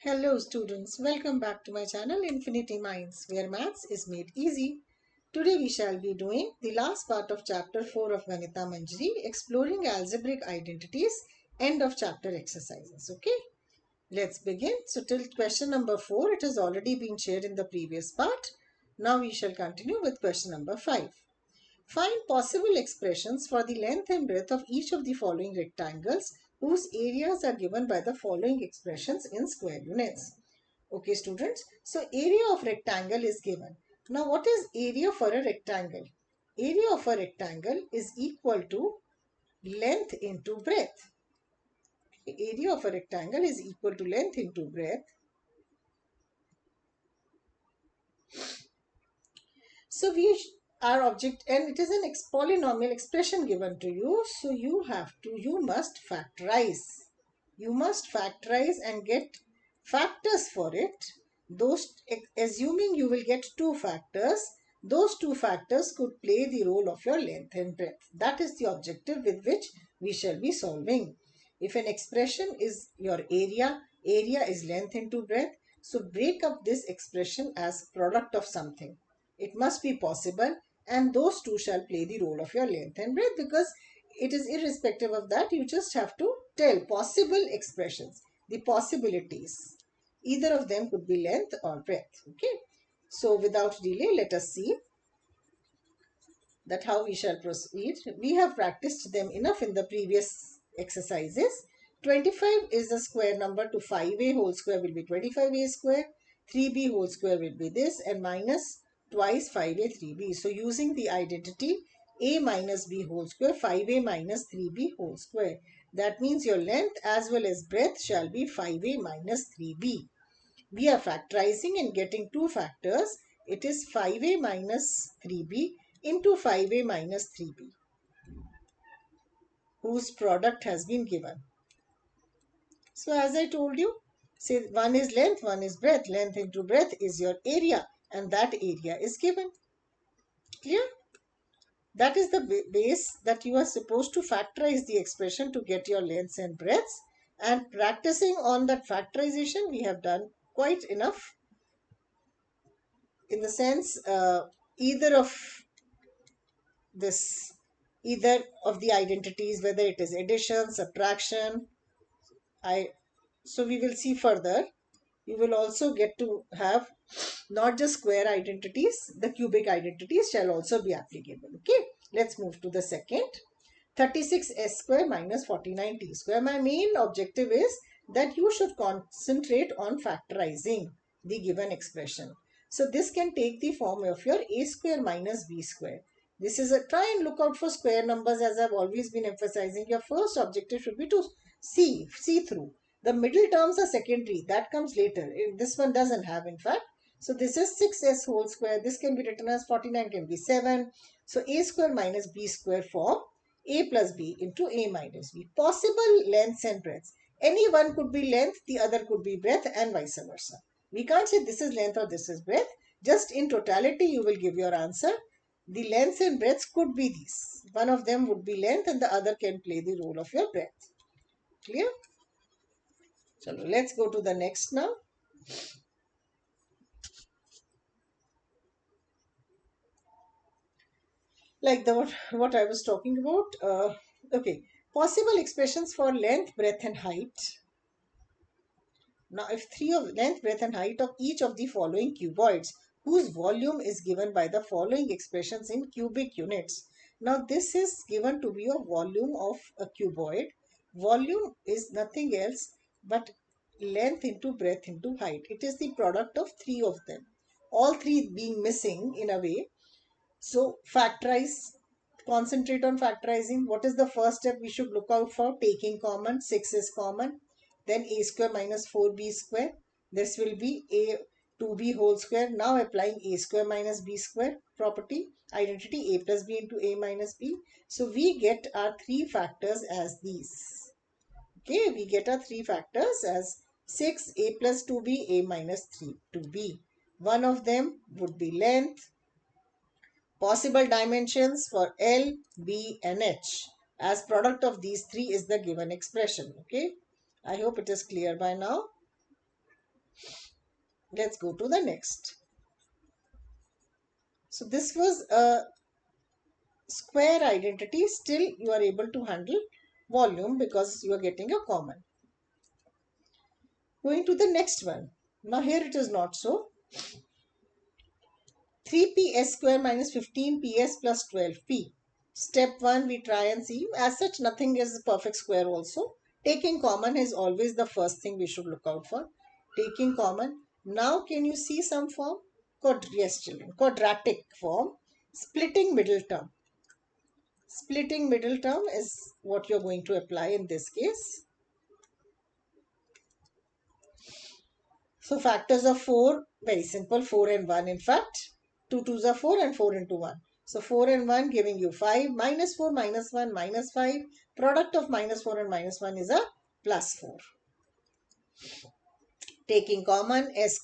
Hello students, welcome back to my channel Infinity Minds, where maths is made easy. Today we shall be doing the last part of chapter 4 of Ganita Manjari, exploring algebraic identities, end of chapter exercises. Okay, let's begin. So till question number 4, it has already been shared in the previous part. Now we shall continue with question number 5. Find possible expressions for the length and breadth of each of the following rectangles whose areas are given by the following expressions in square units. Okay, students. So, area of rectangle is given. Now, what is area for a rectangle? Area of a rectangle is equal to length into breadth. Area of a rectangle is equal to length into breadth. So our object, and it is an polynomial expression given to you. So you must factorize. You must factorize and get factors for it. Those, assuming you will get two factors, those two factors could play the role of your length and breadth. That is the objective with which we shall be solving. If an expression is your area is length into breadth. So break up this expression as product of something. It must be possible, and those two shall play the role of your length and breadth, because it is irrespective of that. You just have to tell possible expressions, the possibilities. Either of them could be length or breadth. Okay. So without delay, let us see that how we shall proceed. We have practiced them enough in the previous exercises. 25 is a square number to 5a whole square will be 25a square. 3b whole square will be this, and minus twice 5a 3b. So using the identity a minus b whole square, 5a minus 3b whole square. That means your length as well as breadth shall be 5a minus 3b. We are factorizing and getting two factors. It is 5a minus 3b into 5a minus 3b, whose product has been given. So as I told you, say one is length, one is breadth. Length into breadth is your area, and that area is given. Clear? That is the base that you are supposed to factorize the expression to get your lengths and breadths. And practicing on that factorization, we have done quite enough, in the sense either of the identities, whether it is addition, subtraction. So we will see further. You will also get to have not just square identities, the cubic identities shall also be applicable. Okay, let's move to the second. 36s square minus 49t square. My main objective is that you should concentrate on factorizing the given expression. So this can take the form of your a square minus b square. This is a, try and look out for square numbers, as I've always been emphasizing. Your first objective should be to see through. The middle terms are secondary. That comes later. This one doesn't have, in fact. So this is 6s whole square. This can be written as 49 can be 7. So a square minus b square form a plus b into a minus b. Possible lengths and breadths. Any one could be length, the other could be breadth, and vice versa. We can't say this is length or this is breadth. Just in totality, you will give your answer. The lengths and breadths could be these. One of them would be length and the other can play the role of your breadth. Clear? So let's go to the next now. Like what I was talking about. Okay. Possible expressions for length, breadth and height. Now, if three of length, breadth and height of each of the following cuboids, whose volume is given by the following expressions in cubic units. Now, this is given to be a volume of a cuboid. Volume is nothing else but length into breadth into height. It is the product of three of them. All three being missing in a way. So, factorize, concentrate on factorizing. What is the first step we should look out for? Taking common, 6 is common. Then a square minus 4b square. This will be a 2b whole square. Now applying a square minus b square property, identity a plus b into a minus b. So we get our three factors as these. Okay, we get our three factors as 6, a plus 2b, a minus 3, 2b. One of them would be length. Possible dimensions for L, B and H as product of these three is the given expression. Okay, I hope it is clear by now. Let's go to the next. So this was a square identity. Still you are able to handle volume because you are getting a common. Going to the next one. Now here it is not so. 3ps square minus 15ps plus 12p. Step 1, we try and see. As such, nothing is perfect square also. Taking common is always the first thing we should look out for. Taking common. Now can you see some form? Yes, children. Quadratic form. Splitting middle term. Splitting middle term is what you're going to apply in this case. So factors of 4, very simple, 4 and 1 in fact. 2 twos are 4 and 4 into 1. So 4 and 1 giving you 5, minus 4, minus 1, minus 5. Product of minus 4 and minus 1 is a plus 4. Taking common, s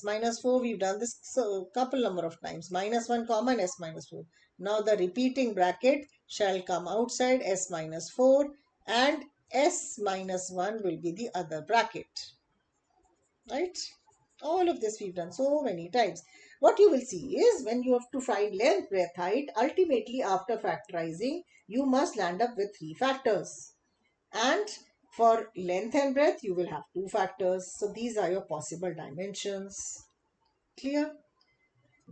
minus 4. We've done this a couple number of times. Minus 1 common, s minus 4. Now the repeating bracket shall come outside, s minus 4, and s minus 1 will be the other bracket. Right? All of this we've done so many times. What you will see is when you have to find length, breadth, height, ultimately after factorizing, you must land up with 3 factors. And for length and breadth, you will have 2 factors. So these are your possible dimensions. Clear?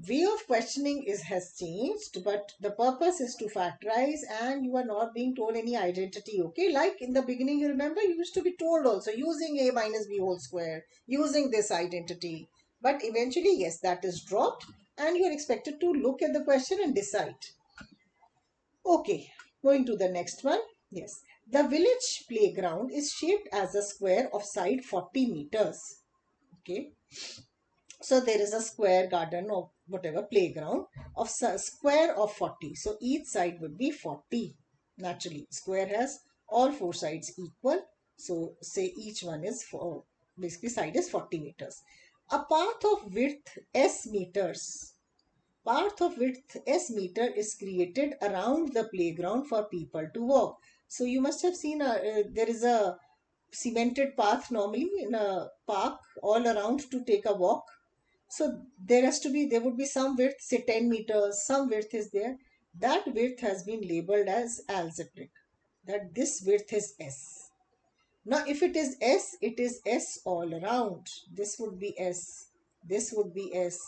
Way of questioning has changed, but the purpose is to factorize and you are not being told any identity. Okay, like in the beginning, you remember you used to be told also using a minus b whole square, using this identity. But eventually, yes, that is dropped and you are expected to look at the question and decide. Okay, going to the next one. Yes, the village playground is shaped as a square of side 40 meters. Okay, so there is a square garden or whatever playground of square of 40. So each side would be 40. Naturally, square has all 4 sides equal. So say each one is basically side is 40 meters. A path of width s meters. Path of width s meter is created around the playground for people to walk. So you must have seen there is a cemented path normally in a park all around to take a walk. So there would be some width, say 10 meters, some width is there. That width has been labeled as algebraic, that this width is S. Now, if it is S, it is S all around. This would be S, this would be S,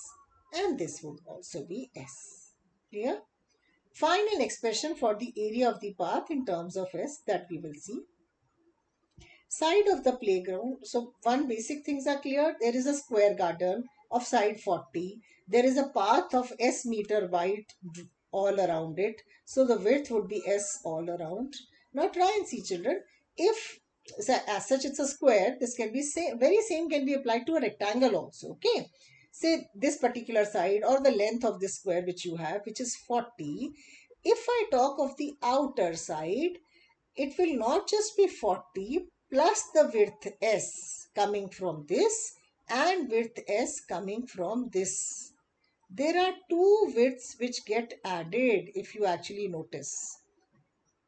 and this would also be S. Clear? Find an expression for the area of the path in terms of S that we will see. Side of the playground. So one basic things are clear. There is a square garden of side 40. There is a path of S meter wide all around it. So the width would be S all around. Now try and see, children. If as such it's a square, this can be very same can be applied to a rectangle also. Okay. Say this particular side or the length of this square which you have, which is 40. If I talk of the outer side, it will not just be 40 plus the width S coming from this and width S coming from this. There are two widths which get added if you actually notice.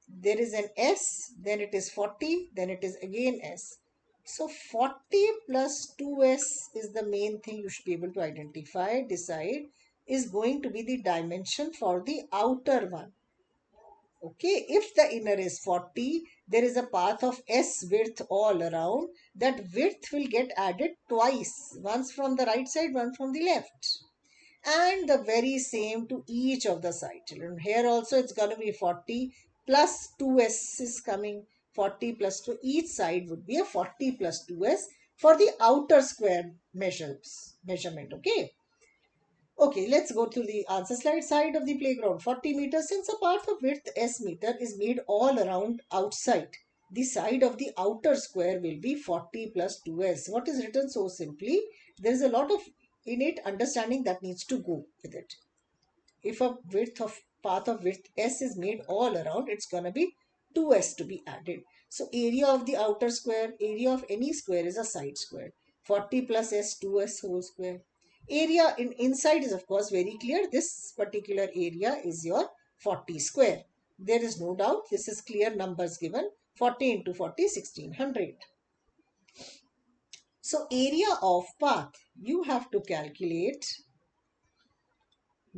There is an S, then it is 40, then it is again S. So 40 plus 2S is the main thing you should be able to identify, decide, is going to be the dimension for the outer one. Okay, if the inner is 40, there is a path of S width all around. That width will get added twice, once from the right side, one from the left. And the very same to each of the side children. Here also it's going to be 40 plus 2S is coming. 40 plus 2, each side would be a 40 plus 2S for the outer square measurement. Okay. Okay, let's go to the answer slide. Side of the playground 40 meters. Since a path of width S meter is made all around outside, the side of the outer square will be 40 plus 2S. What is written so simply? There is a lot of innate understanding that needs to go with it. If a path of width S is made all around, it's going to be 2S to be added. So area of the outer square, area of any square is a side square. 40 plus S, 2S whole square. Area inside is of course very clear. This particular area is your 40 square. There is no doubt. This is clear numbers given. 40 into 40, 1600. So area of path, you have to calculate,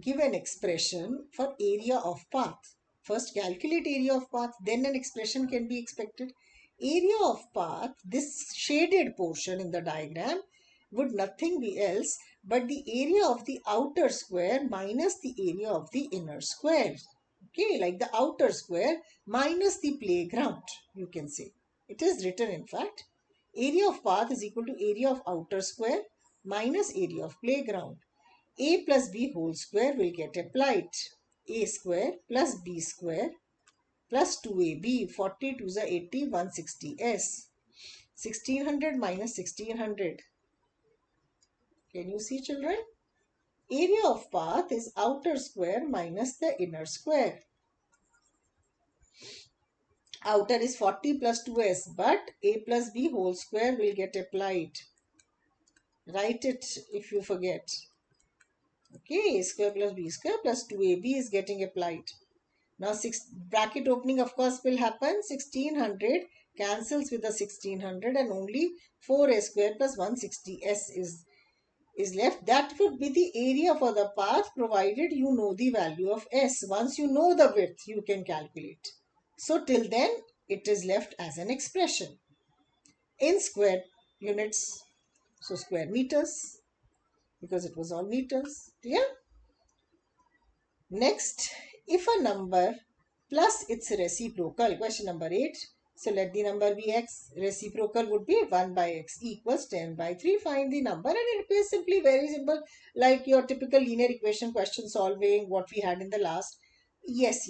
give an expression for area of path. First calculate area of path, then an expression can be expected. Area of path, this shaded portion in the diagram, would nothing be else but the area of the outer square minus the area of the inner square. Okay, like the outer square minus the playground, you can say. It is written in fact. Area of path is equal to area of outer square minus area of playground. A plus B whole square will get applied. A square plus B square plus 2AB, 40 to the 80, 160s. 1600 minus 1600. Can you see, children? Area of path is outer square minus the inner square. Outer is 40 plus 2s, but A plus B whole square will get applied. Write it if you forget. Okay, A square plus B square plus 2AB is getting applied. Now, bracket opening of course will happen. 1600 cancels with the 1600 and only 4s square plus 160s is left. That would be the area for the path provided you know the value of s. Once you know the width, you can calculate. So, till then, it is left as an expression in square units. So, square meters, because it was all meters. Clear? Next, if a number plus its reciprocal, question number 8. So let the number be x. Reciprocal would be 1 by x equals 10 by 3. Find the number, and it is simply very simple, like your typical linear equation question solving, what we had in the last. Yes.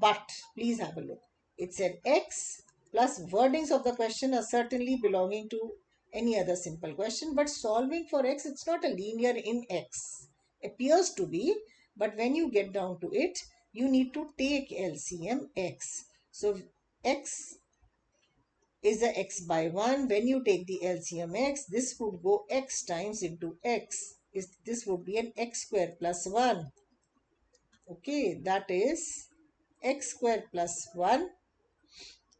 But please have a look. It said x plus wordings of the question are certainly belonging to any other simple question, but solving for x, it's not a linear in x. Appears to be, but when you get down to it, you need to take LCM x. So x is a x by 1. When you take the LCM x, this would go x times into x. This would be an x square plus 1. Okay, that is x square plus 1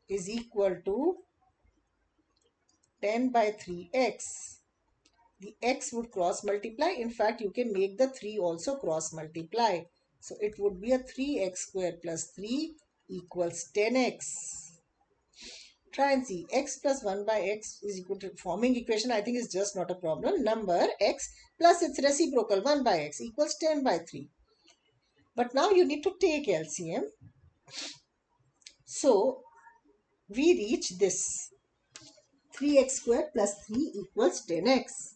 is equal to 10 by 3x. The x would cross multiply. In fact, you can make the 3 also cross multiply. So it would be a 3x square plus 3 equals 10x. Try and see. X plus 1 by x is equal to, forming equation I think is just not a problem. Number x plus its reciprocal 1 by x equals 10 by 3. But now you need to take LCM. So we reach this. 3x square plus 3 equals 10x.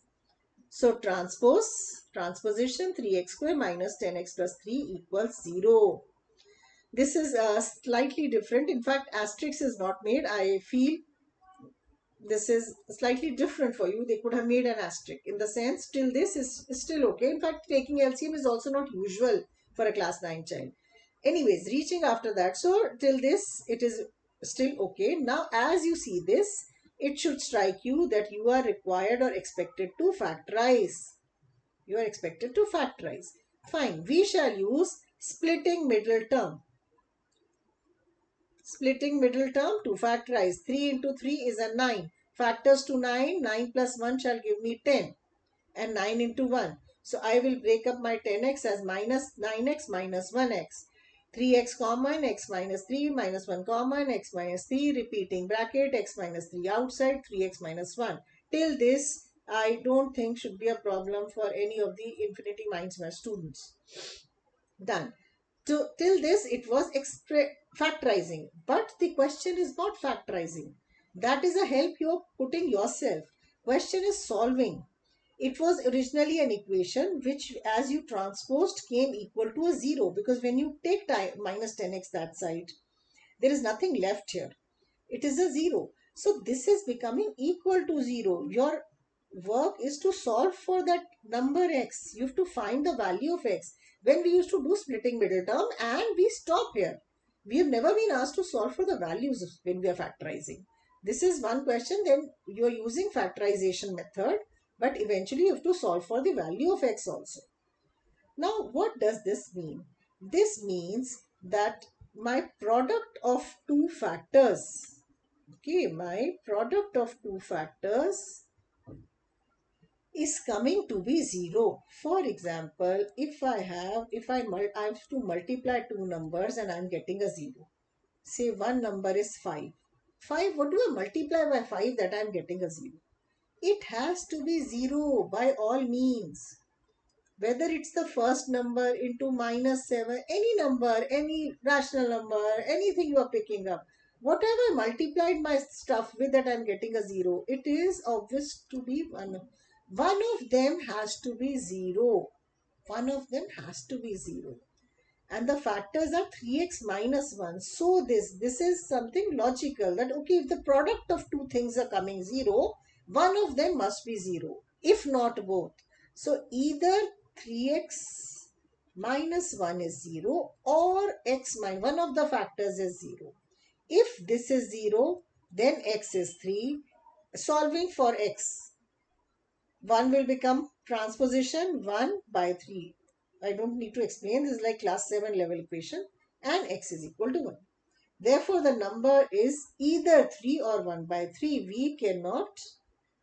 So transposition 3x square minus 10x plus 3 equals 0. This is slightly different. In fact, asterisk is not made. I feel this is slightly different for you. They could have made an asterisk. In the sense, till this is still okay. In fact, taking LCM is also not usual for a class 9 child. Anyways, reaching after that. So, till this, it is still okay. Now, as you see this, it should strike you that you are required or expected to factorize. You are expected to factorize. Fine. We shall use splitting middle term. Splitting middle term to factorize. 3 into 3 is a 9. Factors to 9. 9 plus 1 shall give me 10. And 9 into 1. So I will break up my 10x as minus 9x minus 1x. 3x common, x minus 3 minus 1 common, x minus 3 repeating bracket, x minus 3 outside, 3x minus 1. Till this, I don't think should be a problem for any of the Infinity Minds Math students. Done. Till this, it was factorizing. But the question is not factorizing. That is a help you are putting yourself. Question is solving. It was originally an equation which, as you transposed, came equal to a 0. Because when you take minus 10x that side, there is nothing left here. It is a 0. So this is becoming equal to 0. Your work is to solve for that number x. You have to find the value of x. When we used to do splitting middle term, and we stop here. We have never been asked to solve for the values when we are factorizing. This is one question, then you are using factorization method, but eventually you have to solve for the value of x also. Now, what does this mean? This means that my product of two factors, okay, my product of two factors is coming to be 0. For example, if I have to multiply two numbers and I'm getting a 0. Say one number is 5. 5, what do I multiply by 5 that I'm getting a 0? It has to be 0 by all means. Whether it's the first number into -7, any number, any rational number, anything you are picking up, whatever I multiplied my stuff with, that I'm getting a 0, it is obvious to be 1. One of them has to be 0. One of them has to be 0. And the factors are 3x minus 1. So this is something logical, that okay, if the product of two things are coming 0, one of them must be 0, if not both. So either 3x minus 1 is 0, or x minus one of the factors is 0. If this is 0, then x is 3. Solving for x, 1 will become transposition 1 by 3. I don't need to explain. This is like class 7 level equation, and x is equal to 1. Therefore, the number is either 3 or 1 by 3. We cannot,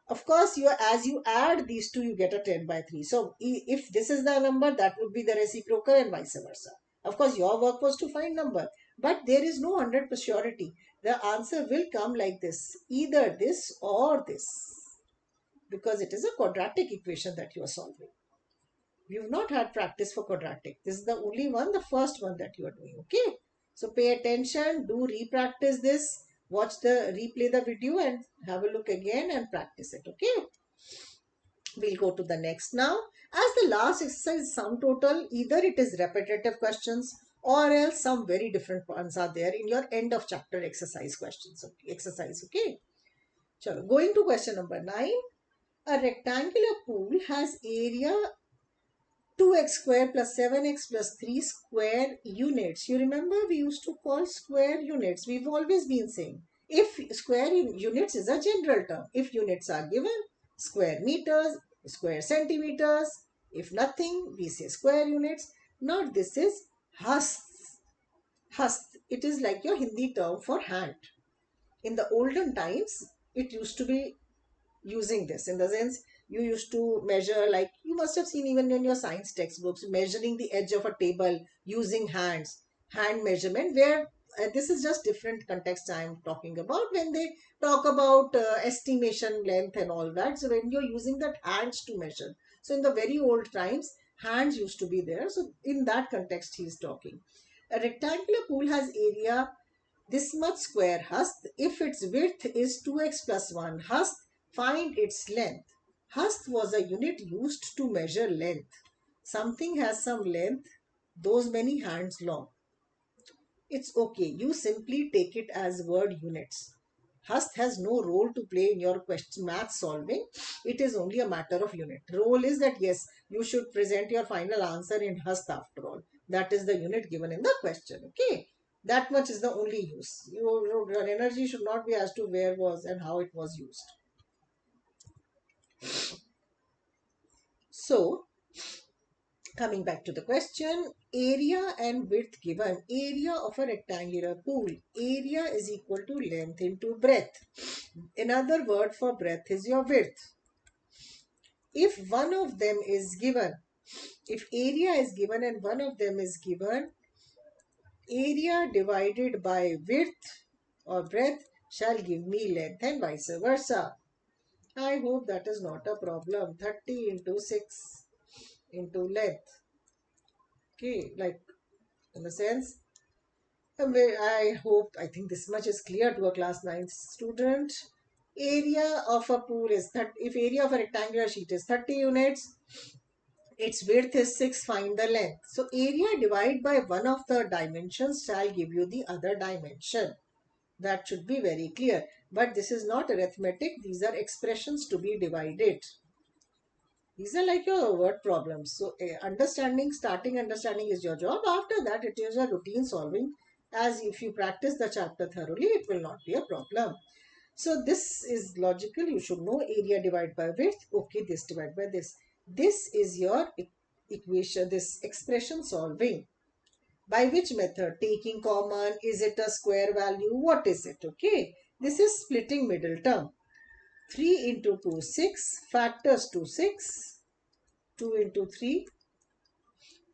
of course, as you add these two, you get a 10 by 3. So if this is the number, that would be the reciprocal, and vice versa. Of course, your work was to find number, but there is no 100% surety. The answer will come like this, either this or this, because it is a quadratic equation that you are solving. You've not had practice for quadratic. This is the only one, the first one that you are doing. Okay. So pay attention, do re-practice this, replay the video and have a look again and practice it. Okay. We'll go to the next now. As the last exercise sum total, either it is repetitive questions or else some very different ones are there in your end of chapter exercise questions. Okay. Exercise. Okay. Chalo, going to question number 9. A rectangular pool has area 2x square plus 7x plus 3 square units. You remember we used to call square units. We've always been saying, if square units is a general term. If units are given, square meters, square centimeters. If nothing, we say square units. Now this is hast. Hast. It is like your Hindi term for hand. In the olden times, it used to be using this, in the sense you used to measure, like you must have seen even in your science textbooks, measuring the edge of a table using hand measurement, where this is just different context I am talking about, when they talk about estimation length and all that. So when you're using that hands to measure, so in the very old times hands used to be there. So in that context he is talking. A rectangular pool has area this much square hast. If its width is 2x plus 1 hast, find its length. Hast was a unit used to measure length. Something has some length, those many hands long. It's okay. You simply take it as word units. Hast has no role to play in your question math solving. It is only a matter of unit. Role is that yes, you should present your final answer in hast after all. That is the unit given in the question. Okay. That much is the only use. Your energy should not be as to where was and how it was used. So, coming back to the question, area and width given. Area of a rectangular pool. Area is equal to length into breadth. Another word for breadth is your width. If one of them is given, if area is given and one of them is given, area divided by width or breadth shall give me length, and vice versa. I hope that is not a problem. 30 into 6 into length. Okay, like in the sense, I think this much is clear to a class 9 student. Area of a pool is 30. If area of a rectangular sheet is 30 units, its width is 6, find the length. So area divided by one of the dimensions shall give you the other dimension. That should be very clear. But this is not arithmetic. These are expressions to be divided. These are like your word problems. So starting understanding is your job. After that, it is a routine solving. As if you practice the chapter thoroughly, it will not be a problem. So this is logical. You should know area divided by width. Okay, this divided by this. This is your equation, this expression solving. By which method? Taking common. Is it a square value? What is it? Okay. This is splitting middle term. 3 into 2, 6. Factors to 6. 2 into 3.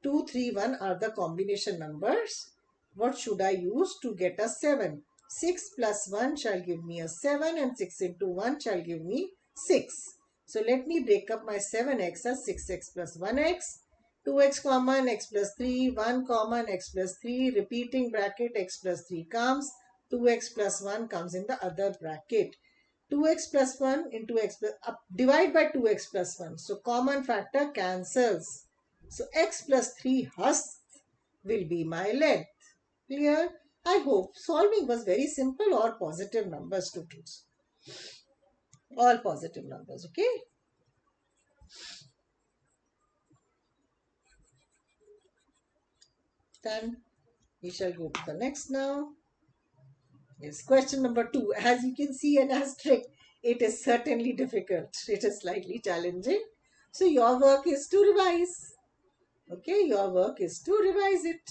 2, 3, 1 are the combination numbers. What should I use to get a 7? 6 plus 1 shall give me a 7 and 6 into 1 shall give me 6. So let me break up my 7x as 6x plus 1x. 2x common, x plus 3, 1 common, x plus 3, repeating bracket, x plus 3 comes, 2x plus 1 comes in the other bracket. 2x plus 1 into x plus, divide by 2x plus 1. So common factor cancels. So x plus 3 husks will be my length. Clear? I hope solving was very simple. Or positive numbers to choose. All positive numbers, okay? Then we shall go to the next now. Yes, question number 2. As you can see an asterisk, it is certainly difficult. It is slightly challenging. So your work is to revise. Okay, your work is to revise it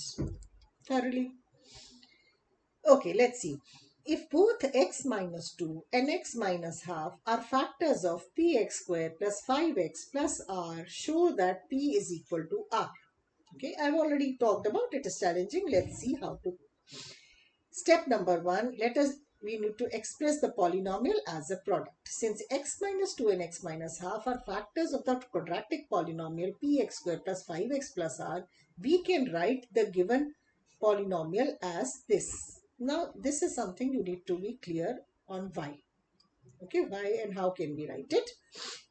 thoroughly. Okay, let's see. If both x minus 2 and x minus half are factors of px square plus 5x plus r, show that p is equal to r. Okay, I've already talked about it. Is challenging. Let's see how to. Step number 1, we need to express the polynomial as a product. Since x minus 2 and x minus half are factors of the quadratic polynomial px square plus 5x plus r, we can write the given polynomial as this. Now, this is something you need to be clear on why. Okay, why and how can we write it?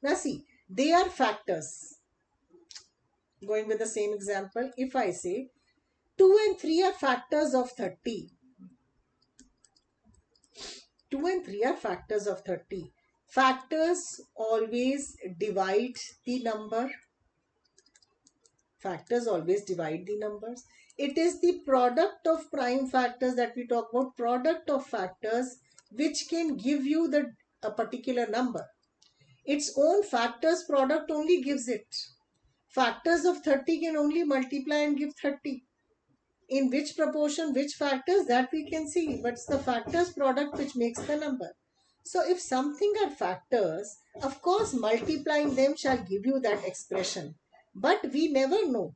Now see, they are factors. Going with the same example, if I say 2 and 3 are factors of 30. 2 and 3 are factors of 30. Factors always divide the number. Factors always divide the numbers. It is the product of prime factors that we talk about. Product of factors which can give you a particular number. Its own factors product only gives it. Factors of 30 can only multiply and give 30. In which proportion, which factors, that we can see, but it's the factors product which makes the number. So if something are factors, of course multiplying them shall give you that expression, but we never know.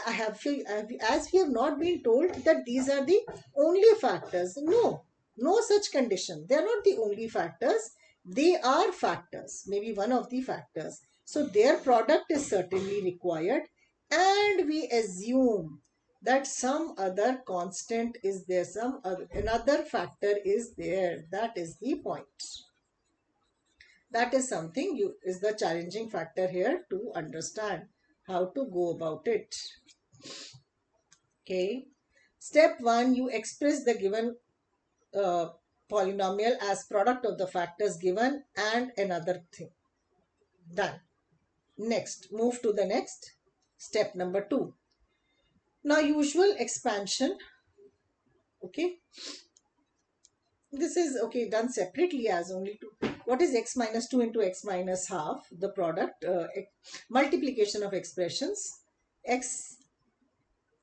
As we have not been told that these are the only factors. No such condition. They are not the only factors. They are factors, maybe one of the factors. So their product is certainly required, and we assume that some other constant is there, another factor is there. That is the point. That is something is the challenging factor here to understand how to go about it. Okay. Step 1, you express the given polynomial as product of the factors given and another thing. Done. Next, move to the next. Step number 2. Now, usual expansion. Okay. This is okay done separately as only 2. What is x minus 2 into x minus half? The product, multiplication of expressions. X,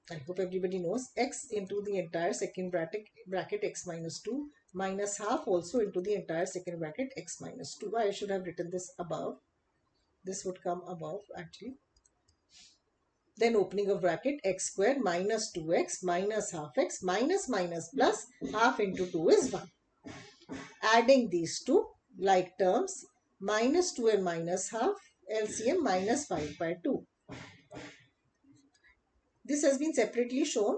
I hope everybody knows, x into the entire second bracket x minus 2 minus half also into the entire second bracket x minus 2. I should have written this above. This would come above actually. Then opening of bracket x square minus 2x minus half x minus minus plus half into 2 is 1. Adding these two like terms, minus 2 and minus half, LCM minus 5 by 2. This has been separately shown.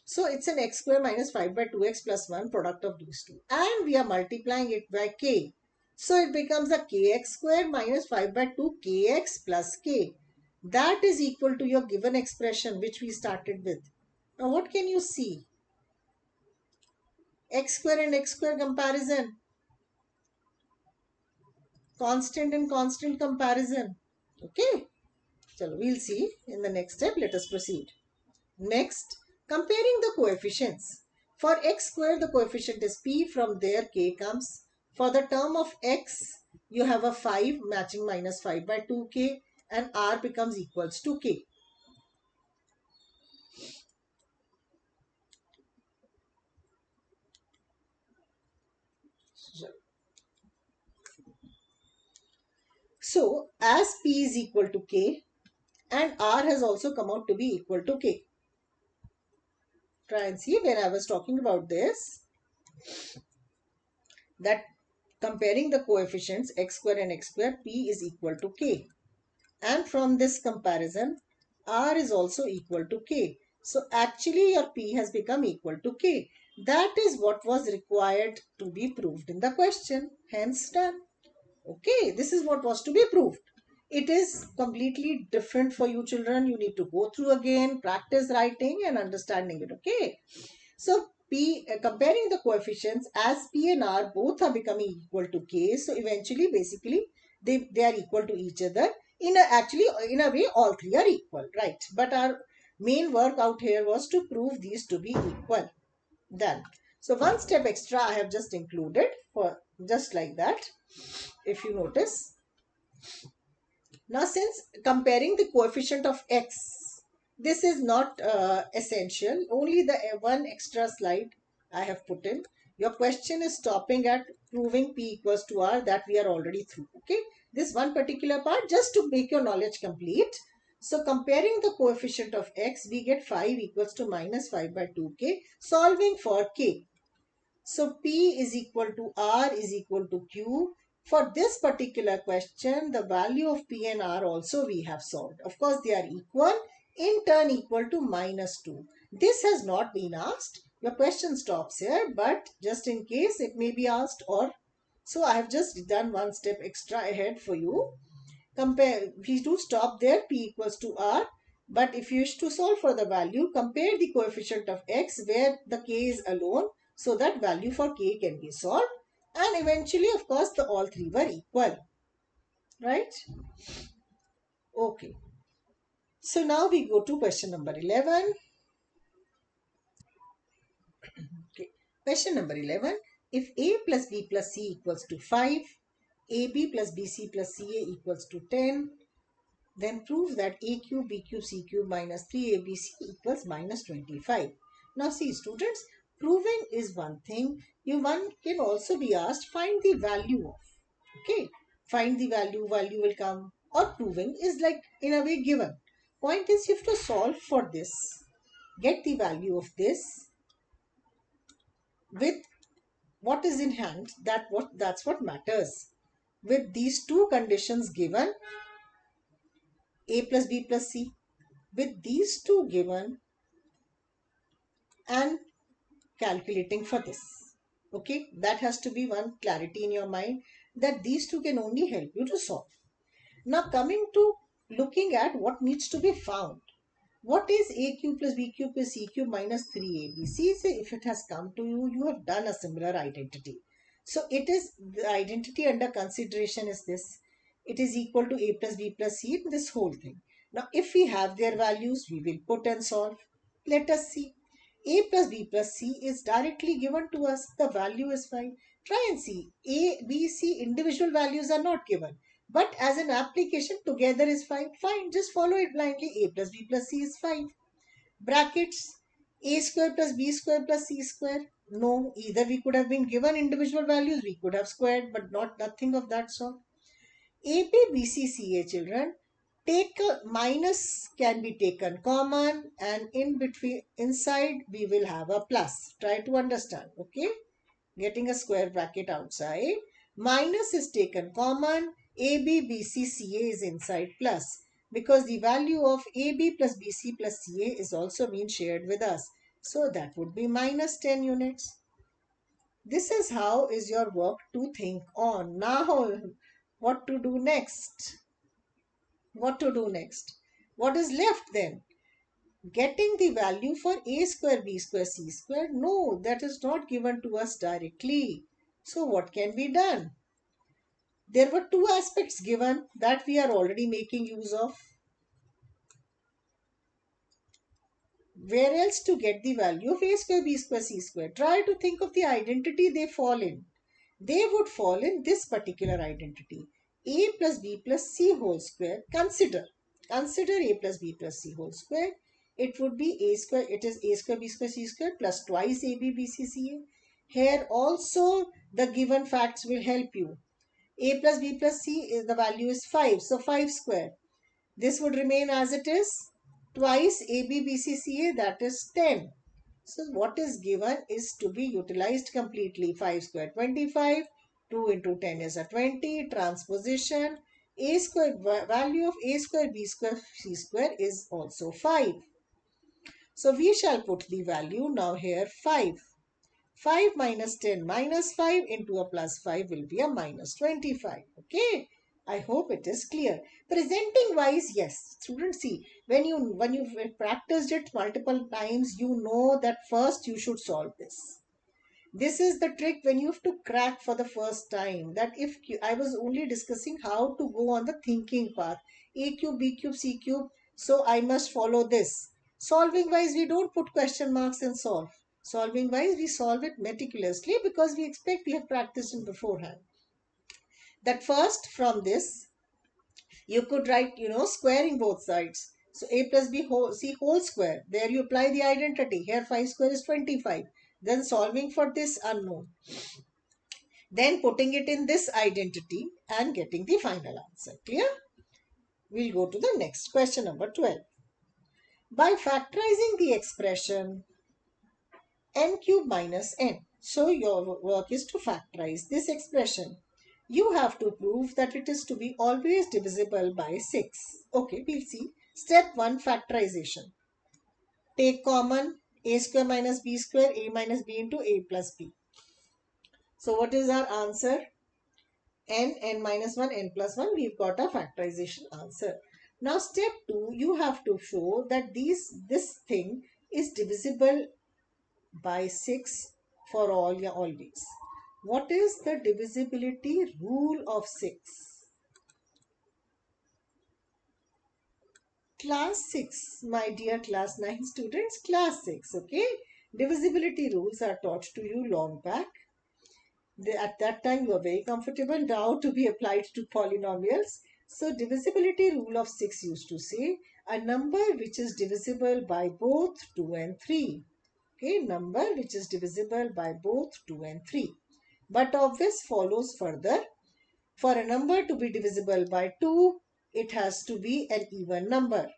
So it's an x square minus 5 by 2x plus 1 product of these two. And we are multiplying it by k. So it becomes a kx square minus 5 by 2 kx plus k. That is equal to your given expression which we started with. Now what can you see? X square and x square comparison. Constant and constant comparison. Okay. So we'll see in the next step. Let us proceed. Next, comparing the coefficients. For x square, the coefficient is p. From there, k comes. For the term of x, you have a 5 matching minus 5 by 2k, and r becomes equals to k. So as P is equal to K and R has also come out to be equal to K. Try and see, when I was talking about this, that comparing the coefficients x square and x square, P is equal to K. And from this comparison, R is also equal to K. So actually your P has become equal to K. That is what was required to be proved in the question. Hence done. Okay, this is what was to be proved. It is completely different for you children. You need to go through again, practice writing and understanding it. Okay. So P, comparing the coefficients, as P and R both are becoming equal to K. So eventually, basically, they are equal to each other. Actually, in a way, all three are equal, right? But our main work out here was to prove these to be equal. Done. So one step extra I have just included for just like that. If you notice, now, since comparing the coefficient of x, this is not essential, only the one extra slide I have put in. Your question is stopping at proving P equals to R, that we are already through. Okay, this one particular part just to make your knowledge complete. So comparing the coefficient of x, we get 5 equals to minus 5 by 2k, solving for k. So P is equal to R is equal to Q. For this particular question, the value of P and R also we have solved. Of course, they are equal, in turn equal to minus 2. This has not been asked. Your question stops here, but just in case it may be asked, or so I have just done one step extra ahead for you. Compare, we do stop there, P equals to R. But if you wish to solve for the value, compare the coefficient of x where the k is alone, so that value for k can be solved. And eventually, of course, the all three were equal. Right? Okay. So now we go to question number 11. Okay. Question number 11. If a plus b plus c equals to 5, ab plus bc plus ca equals to 10, then prove that a cube, b cube, c cube minus 3abc equals minus 25. Now see students, proving is one thing. One can also be asked, find the value of. Okay, find the value, value will come. Or proving is like in a way given. Point is you have to solve for this. Get the value of this with what is in hand. That's what matters. With these two conditions given, a plus b plus c, with these two given and calculating for this. Okay, that has to be one clarity in your mind, that these two can only help you to solve. Now coming to looking at what needs to be found. What is a cube plus b cube plus c cube minus 3ab? See, if it has come to you, you have done a similar identity. So it is the identity under consideration is this. It is equal to a plus b plus c, this whole thing. Now if we have their values, we will put and solve. Let us see. A plus b plus c is directly given to us. The value is 5. Try and see. A, B, C individual values are not given. But as an application together is 5. Fine. Just follow it blindly. A plus b plus c is 5. Brackets. A square plus b square plus c square. No. Either we could have been given individual values. We could have squared. But nothing of that sort. A, B, B, C, C, A children. Take a minus can be taken common, and in between inside we will have a plus. Try to understand. Okay, getting a square bracket outside, minus is taken common, AB BC CA is inside plus, because the value of AB plus BC plus CA is also being shared with us, so that would be minus 10 units. This is how is your work to think on. Now what to do next? What to do next? What is left then? Getting the value for a square, b square, c square? No, that is not given to us directly. So what can be done? There were two aspects given that we are already making use of. Where else to get the value of a square, b square, c square? Try to think of the identity they fall in. They would fall in this particular identity. A plus b plus c whole square. Consider a plus b plus c whole square. It would be a square. It is a square b square c square plus twice ab bc ca. Here also the given facts will help you. A plus B plus C, the value is 5. So 5 square. This would remain as it is. Twice AB, BC, CA, that is 10. So what is given is to be utilized completely. 5 square 25. 2 into 10 is a 20. Transposition. A square, value of A square B square C square is also 5. So we shall put the value now here 5. 5 minus 10 minus 5 into a plus 5 will be a minus 25. Okay. I hope it is clear. Presenting wise, yes. Students, see, when you've practiced it multiple times, you know that first you should solve this. This is the trick when you have to crack for the first time. That if I was only discussing how to go on the thinking path, A cube, B cube, C cube, so I must follow this. Solving wise, we don't put question marks and solve. Solving wise, we solve it meticulously because we expect we have practiced it beforehand. That first from this, you could write, squaring both sides. So A plus B whole, C whole square. There you apply the identity. Here 5 square is 25. Then solving for this unknown. Then putting it in this identity and getting the final answer. Clear? We'll go to the next question, number 12. By factorizing the expression n cube minus n. So your work is to factorize this expression. You have to prove that it is to be always divisible by 6. Okay, we'll see. Step 1, factorization. Take common a square minus b square, a minus b into a plus b. So what is our answer? N minus 1, n plus 1, we've got a factorization answer. Now step 2, you have to show that this thing is divisible by 6 for all ya always. What is the divisibility rule of 6? Class 6, my dear class 9 students, class 6, okay? Divisibility rules are taught to you long back. At that time you were very comfortable, now to be applied to polynomials. So divisibility rule of 6 used to say a number which is divisible by both 2 and 3. Okay, number which is divisible by both 2 and 3. But of this follows further, for a number to be divisible by 2, it has to be an even number.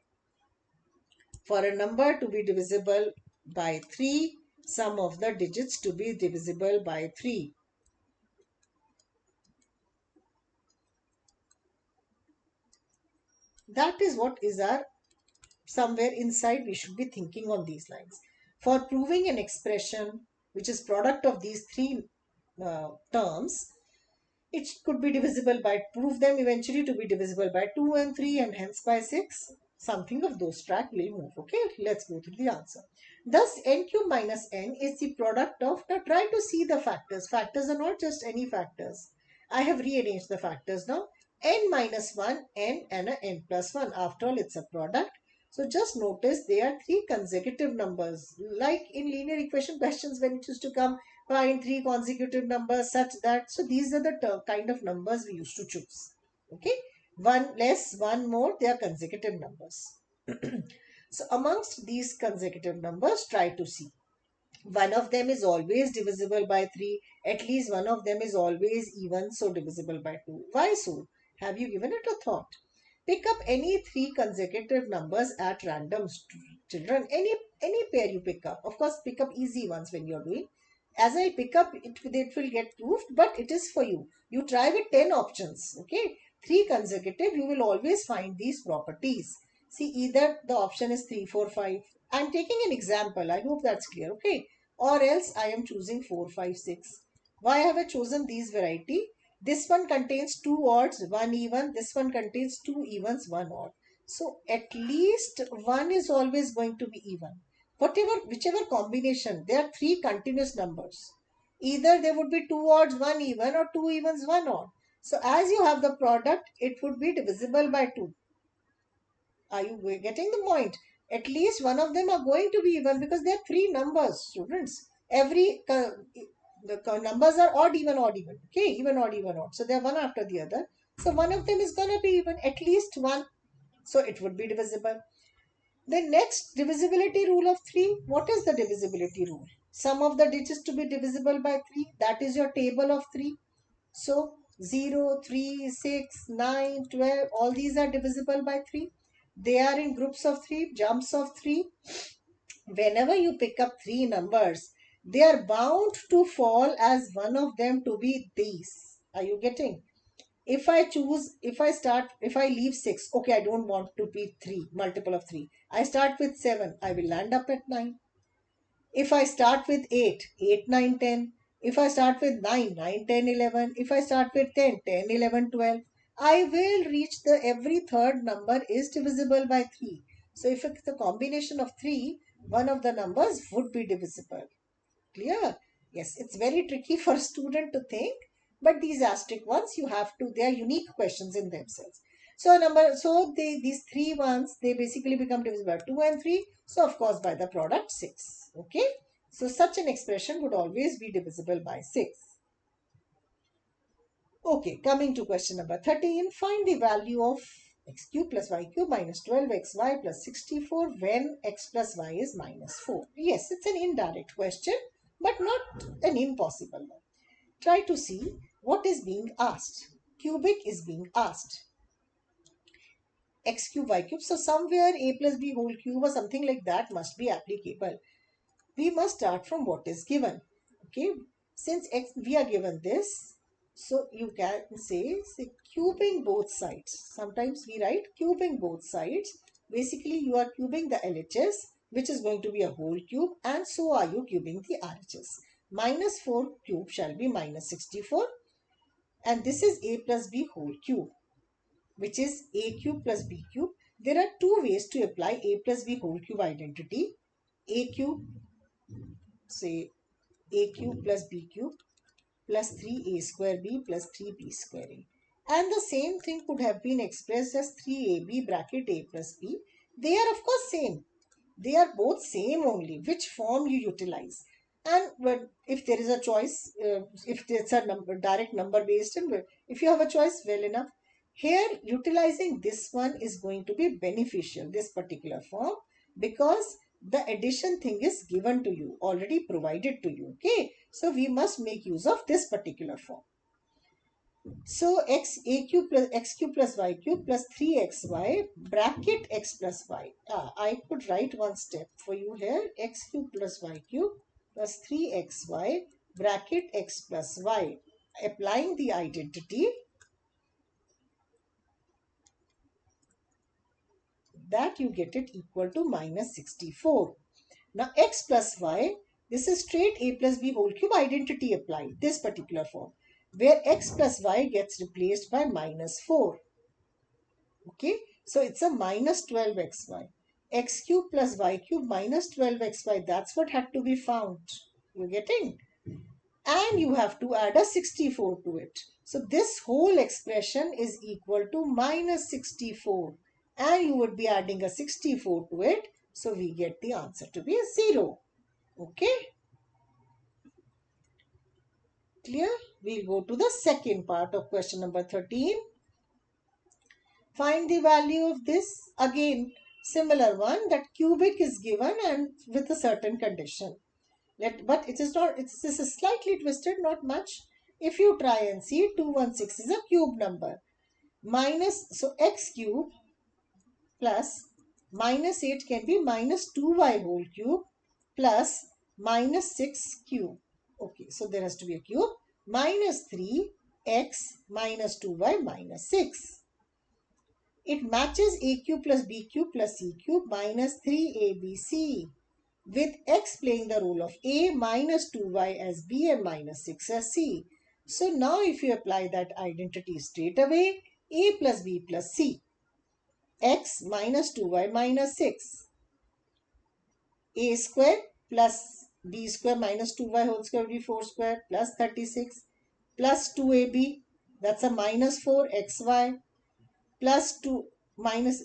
For a number to be divisible by 3, sum of the digits to be divisible by 3. That is what is our, somewhere inside we should be thinking on these lines. For proving an expression which is product of these three terms, it could be divisible by, prove them eventually to be divisible by 2 and 3 and hence by 6. Something of those track will move. Okay, let's go through the answer. Thus, n cube minus n is the product of, now try to see the factors. Factors are not just any factors. I have rearranged the factors now. N minus 1, n and a n plus 1. After all, it's a product. So just notice they are three consecutive numbers. Like in linear equation questions when it used to come, find three consecutive numbers such that, so these are the kind of numbers we used to choose. Okay, one less, one more, they are consecutive numbers. So amongst these consecutive numbers, try to see. One of them is always divisible by 3. At least one of them is always even, so divisible by 2. Why so? Have you given it a thought? Pick up any three consecutive numbers at random, children. Any pair you pick up. Of course, pick up easy ones when you're doing. As I pick up, it will get proved, but it is for you. You try with 10 options. Okay. Three consecutive, you will always find these properties. See, either the option is 3, 4, 5. I'm taking an example. I hope that's clear. Okay. Or else I am choosing 4, 5, 6. Why have I chosen these variety? This one contains two odds, one even. This one contains two evens, one odd. So at least one is always going to be even. Whichever combination, there are three continuous numbers. Either there would be two odds, one even, or two evens, one odd. So as you have the product, it would be divisible by 2. Are you getting the point? At least one of them are going to be even because there are three numbers, students. The numbers are odd, even, odd, even. Okay, even, odd, even, odd. So they're one after the other. So one of them is going to be even, at least one. So it would be divisible. The next divisibility rule of 3. What is the divisibility rule? Sum of the digits to be divisible by 3. That is your table of 3. So 0, 3, 6, 9, 12, all these are divisible by 3. They are in groups of 3, jumps of 3. Whenever you pick up 3 numbers, they are bound to fall as one of them to be these. Are you getting? If I choose, if I leave 6, okay, I don't want to be 3, multiple of 3. I start with 7, I will land up at 9. If I start with 8, 8, 9, 10. If I start with 9, 9, 10, 11. If I start with 10, 10, 11, 12. I will reach every third number is divisible by 3. So if it's a combination of 3, one of the numbers would be divisible. Clear? Yes, it's very tricky for a student to think, but these asterisk ones you have to, they are unique questions in themselves. These three ones, they basically become divisible by 2 and 3. So of course by the product 6. Okay. So such an expression would always be divisible by 6. Okay, coming to question number 13. Find the value of x cube plus y cube minus 12xy plus 64 when x plus y is minus 4. Yes, it's an indirect question, but not an impossible one. Try to see what is being asked. Cubic is being asked. X cube, y cube. So somewhere a plus b whole cube or something like that must be applicable. We must start from what is given. Okay, since x, we are given this, so you can say cubing both sides. Sometimes we write cubing both sides. Basically you are cubing the LHS, which is going to be a whole cube, and so are you cubing the RHS. Minus 4 cube shall be minus 64, and this is a plus b whole cube, which is a cube plus b cube. There are two ways to apply a plus b whole cube identity. A cube, say a cube plus b cube plus 3a square b plus 3b square a. And the same thing could have been expressed as 3ab bracket a plus b. They are of course same. They are both same only, which form you utilize. And if there is a choice, if it's a direct number based, and if you have a choice, well enough. Here, utilizing this one is going to be beneficial, this particular form, because the addition thing is given to you, already provided to you. Okay, so we must make use of this particular form. So x cube plus y cube plus 3xy bracket x plus y. I could write one step for you here. X cube plus y cube plus 3xy bracket x plus y. Applying the identity, that you get it equal to minus 64. Now x plus y, this is straight a plus b whole cube identity applied, this particular form, where x plus y gets replaced by minus 4. Okay, so it's a minus 12xy. X cube plus y cube minus 12xy, that's what had to be found. You're getting? And you have to add a 64 to it. So this whole expression is equal to minus 64. And you would be adding a 64 to it. So we get the answer to be a 0. Okay? Clear? We'll go to the second part of question number 13. Find the value of this. Again, similar one, that cubic is given and with a certain condition. But it is not, this is slightly twisted, not much. If you try and see, 216 is a cube number. So x cube plus minus 8 can be minus 2y whole cube plus minus 6 cube. Okay, so there has to be a cube. Minus 3x minus 2y minus 6. It matches a cube plus b cube plus c cube minus 3abc, with x playing the role of a, minus 2y as b, and minus 6 as c. So now if you apply that identity straight away, a plus b plus c, x minus 2y minus 6, a square plus b square minus 2y whole square will be 4 square plus 36 plus 2ab, that's a minus 4xy plus 2 minus,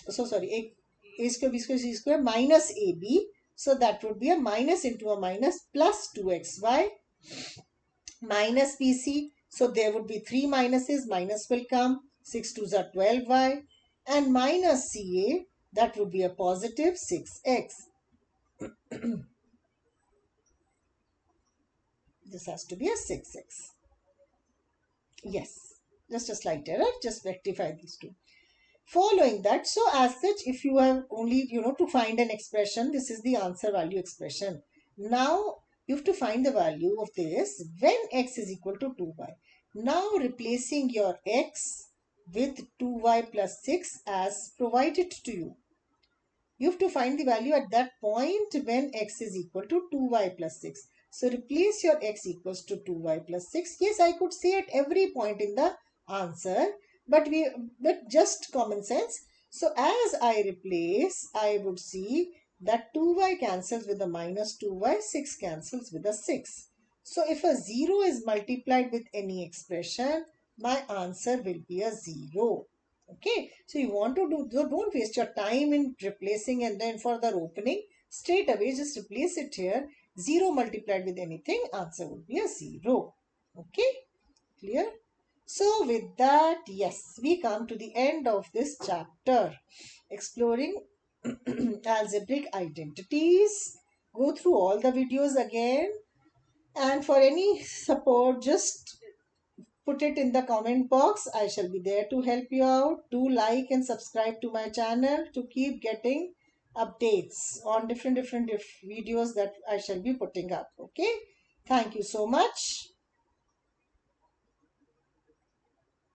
sorry, a square b square c square minus ab, so that would be a minus into a minus plus 2xy minus bc, so there would be 3 minuses, minus will come, 6 2s are 12y, and minus ca, that would be a positive 6x. This has to be a 6x. Yes, just a slight error, just rectify these two. Following that, so as such, if you have only, to find an expression, this is the answer value expression. Now you have to find the value of this when x is equal to 2y. Now replacing your x with 2y plus 6 as provided to you. You have to find the value at that point when x is equal to 2y plus 6. So replace your x equals to 2y plus 6. Yes, I could say at every point in the answer, but just common sense. So as I replace, I would see that 2y cancels with a minus 2y, 6 cancels with a 6. So if a 0 is multiplied with any expression, my answer will be a 0. Okay, so you want to do, so don't waste your time in replacing and then further opening. Straight away, just replace it here. 0 multiplied with anything, answer would be a 0. Okay, clear? So with that, yes, we come to the end of this chapter, exploring algebraic identities. Go through all the videos again, and for any support, just put it in the comment box. I shall be there to help you out. Do like and subscribe to my channel to keep getting updates on different videos that I shall be putting up. Okay, thank you so much.